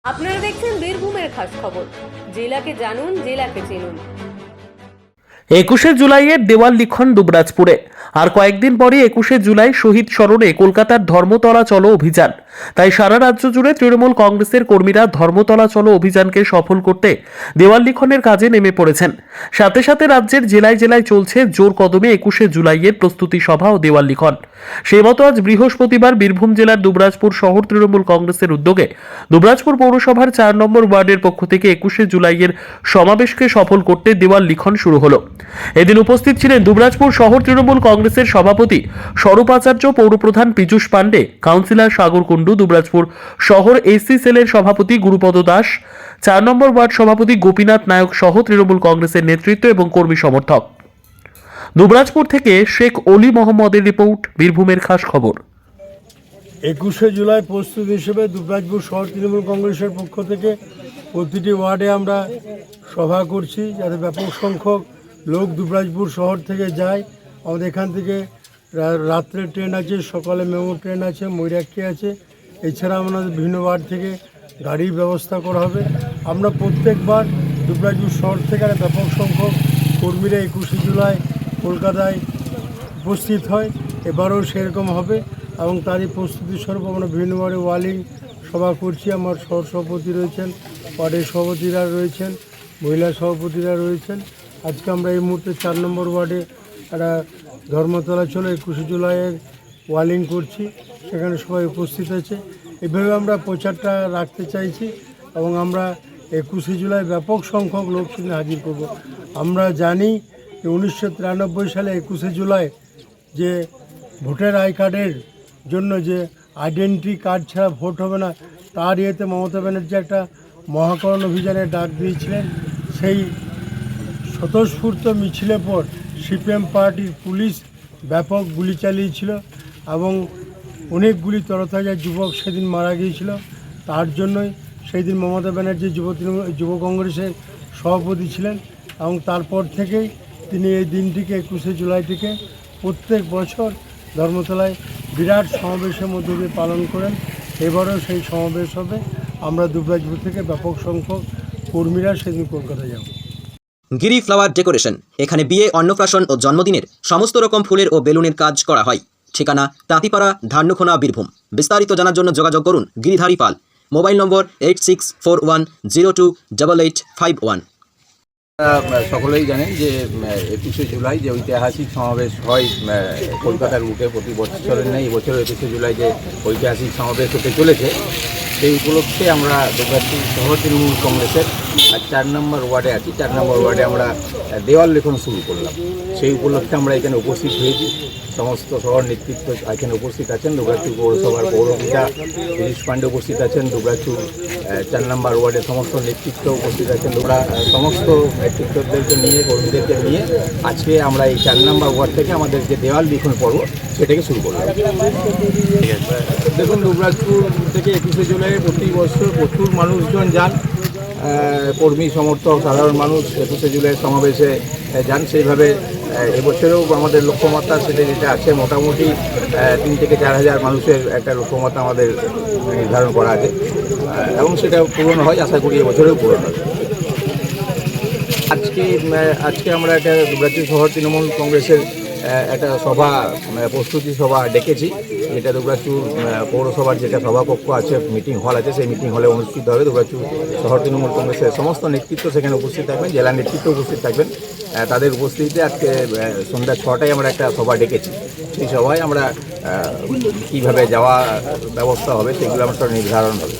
আপনারা দেখছেন বীরভূমের খাস খবর। জেলাকে জানুন, জেলাকে চিনুন। 21শে জুলাইয়ের দেওয়াল লিখন দুবরাজপুরে। আর কয়েকদিন পরে 21শে জুলাই শহীদ স্মরণে কলকাতার ধর্মতলা চলো অভিযান। তাই সারা রাজ্য জুড়ে তৃণমূল কংগ্রেসের কর্মীরা ধর্মতলা চলো অভিযানকে সফল করতে দেওয়াল লিখনের কাজে নেমে পড়েছেন। সাথে সাথে রাজ্যের জেলায় জেলায় চলছে জোর কদমে 21শে জুলাইয়ের প্রস্তুতি সভা ও দেওয়াল লিখন। সেই মতো আজ বৃহস্পতিবার বীরভূম জেলার দুবরাজপুর শহর তৃণমূল কংগ্রেসের উদ্যোগে দুবরাজপুর পৌরসভার 4 নম্বর ওয়ার্ডের পক্ষ থেকে 21শে জুলাইয়ের সমাবেশকে সফল করতে দেওয়াল লিখন শুরু হলো। এদিন উপস্থিত ছিলেন দুবরাজপুর শহর তৃণমূল কংগ্রেসের সভাপতি স্বরূপ আচার্য, পৌরপ্রধান পীযূষ পাণ্ডে, কাউন্সিলর সাগর কুণ্ডু, দুবরাজপুর শহর এসসি সেলের সভাপতি গুরুপদ দাস, 4 নম্বর ওয়ার্ড সভাপতি গোপীনাথ নায়ক সহ তৃণমূল কংগ্রেসের নেতৃত্ব এবং কর্মী সমর্থক। দুবরাজপুর থেকে শেখ অলি মোহাম্মদের রিপোর্ট, বীরভূমের খাস খবর। 21শে জুলাই প্রস্তুতি হিসেবে দুবরাজপুর শহর তৃণমূল কংগ্রেসের পক্ষ থেকে প্রতিটি ওয়ার্ডে আমরা সভা করছি, যাতে ব্যাপক সংখ্যক লোক দুবরাজপুর শহর থেকে যায়। আমাদের এখান থেকে রাত্রে ট্রেন আছে, সকালে মেমো ট্রেন আছে, ময়ূরাক্ষী আছে। এছাড়া আমাদের বিভিন্ন ওয়ার্ড থেকে গাড়ির ব্যবস্থা করা হবে। আমরা প্রত্যেকবার দুবরাজপুর শহর থেকে ব্যাপক সংখ্যক কর্মীরা 21শে জুলাই কলকাতায় উপস্থিত হয়। এবারও সেরকম হবে এবং তারই প্রস্তুতি স্বরূপ আমরা বিভিন্ন ওয়ার্ডে ওয়ালিং সভা করছি। আমার শহর সভাপতি রয়েছেন, ওয়ার্ডের সভাপতিরা রয়েছেন, মহিলা সভাপতিরা রয়েছেন। আজকে আমরা এই মুহূর্তে 4 নম্বর ওয়ার্ডে একটা ধর্মতলা চলো 21শে জুলাইয়ের ওয়ালিং করছি, সেখানে সবাই উপস্থিত আছে। এভাবে আমরা প্রচারটা রাখতে চাইছি এবং আমরা 21শে জুলাই ব্যাপক সংখ্যক লোক সেখানে হাজির করব। আমরা জানি যে 1993 সালে 21শে জুলাই যে ভোটার আই কার্ডের জন্য যে আইডেন্টি কার্ড ছাড়া ভোট হবে না, তার ইয়েতে মমতা ব্যানার্জি একটা মহাকরণ অভিযানের ডাক দিয়েছিলেন। সেই স্বতঃস্ফূর্ত মিছিলের পর সিপিএম পার্টির পুলিশ ব্যাপক গুলি চালিয়েছিল এবং অনেকগুলি তরতাজা যুবক সেদিন মারা গিয়েছিল। তার জন্যই সেই দিন মমতা ব্যানার্জি যুব কংগ্রেসের সভাপতি ছিলেন এবং তারপর থেকেই তিনি এই দিনটিকে 21শে জুলাইটিকে প্রত্যেক বছর ধর্মতলায় বিরাট সমাবেশের মধ্যে দিয়ে পালন করেন। এবারও সেই সমাবেশ হবে। আমরা দুবরাজপুর থেকে ব্যাপক সংখ্যক কর্মীরা সেদিন কলকাতা যাব। গিরি ফ্লাওয়ার ডেকোরেশন, এখানে বিয়ে, অন্নপ্রাশন ও জন্মদিনের সমস্ত রকম ফুলের ও বেলুনের কাজ করা হয়। ঠিকানা তাঁতিপাড়া, ধান্যখোনা, বীরভূম। বিস্তারিত জানার জন্য যোগাযোগ করুন গিরিধারী পাল। মোবাইল নম্বর 8641028851। সকলেই জানেন যে 21শে জুলাই যে ঐতিহাসিক সমাবেশ হয় কলকাতার বুকে প্রতি বছরের নেই, এবছর 21শে জুলাই যে ঐতিহাসিক সমাবেশ হতে চলেছে, সেই উপলক্ষে আমরা দুবরাজপুর শহর তৃণমূল কংগ্রেসের 4 নম্বর ওয়ার্ডে আছি। 4 নম্বর ওয়ার্ডে আমরা দেওয়াল লিখন শুরু করলাম। সেই উপলক্ষে আমরা এখানে উপস্থিত হয়েছি। সমস্ত শহর নেতৃত্ব এখানে উপস্থিত আছেন। দুবরাজপুর পৌরসভার পৌরপিতা পীযূষ পাণ্ডে উপস্থিত আছেন। দুবরাজপুর 4 নম্বর ওয়ার্ডের সমস্ত নেতৃত্ব উপস্থিত আছেন। আমরা সমস্ত নেতৃত্বদেরকে নিয়ে, কর্মীদেরকে নিয়ে আজকে আমরা এই 4 নম্বর ওয়ার্ড থেকে আমাদের যে দেওয়াল লিখন পর্ব সেটাকে শুরু করলাম। দেখুন, দুবরাজপুর থেকে 21শে জুলাই প্রতি বছর প্রচুর মানুষজন যান, কর্মী সমর্থক সাধারণ মানুষ 21শে জুলাই সমাবেশে যান। সেইভাবে এবছরেও আমাদের লক্ষ্যমাত্রা সেটা যেটা আছে, মোটামুটি 3 থেকে 4 হাজার মানুষের একটা লক্ষ্যমাত্রা আমাদের নির্ধারণ করা আছে এবং সেটা পূরণ হয়। আশা করি এবছরেও পূরণ হবে। আজকে আমরা একটা দুবরাজপুর শহর তৃণমূল কংগ্রেসের একটা সভা, প্রস্তুতি সভা ডেকেছি। যেটা দুবরাজপুর পৌরসভার যেটা সভাকক্ষ আছে, মিটিং হল আছে, সেই মিটিং হলে অনুষ্ঠিত হবে। দুবরাজপুর শহর তৃণমূল কংগ্রেসের সমস্ত নেতৃত্ব সেখানে উপস্থিত থাকবেন, জেলা নেতৃত্ব উপস্থিত থাকবেন। তাদের উপস্থিতিতে আজকে সন্ধ্যা 6টায় আমরা একটা সভা ডেকেছি। সেই সভায় আমরা কীভাবে যাওয়া ব্যবস্থা হবে সেগুলো আমরা নির্ধারণ হবে।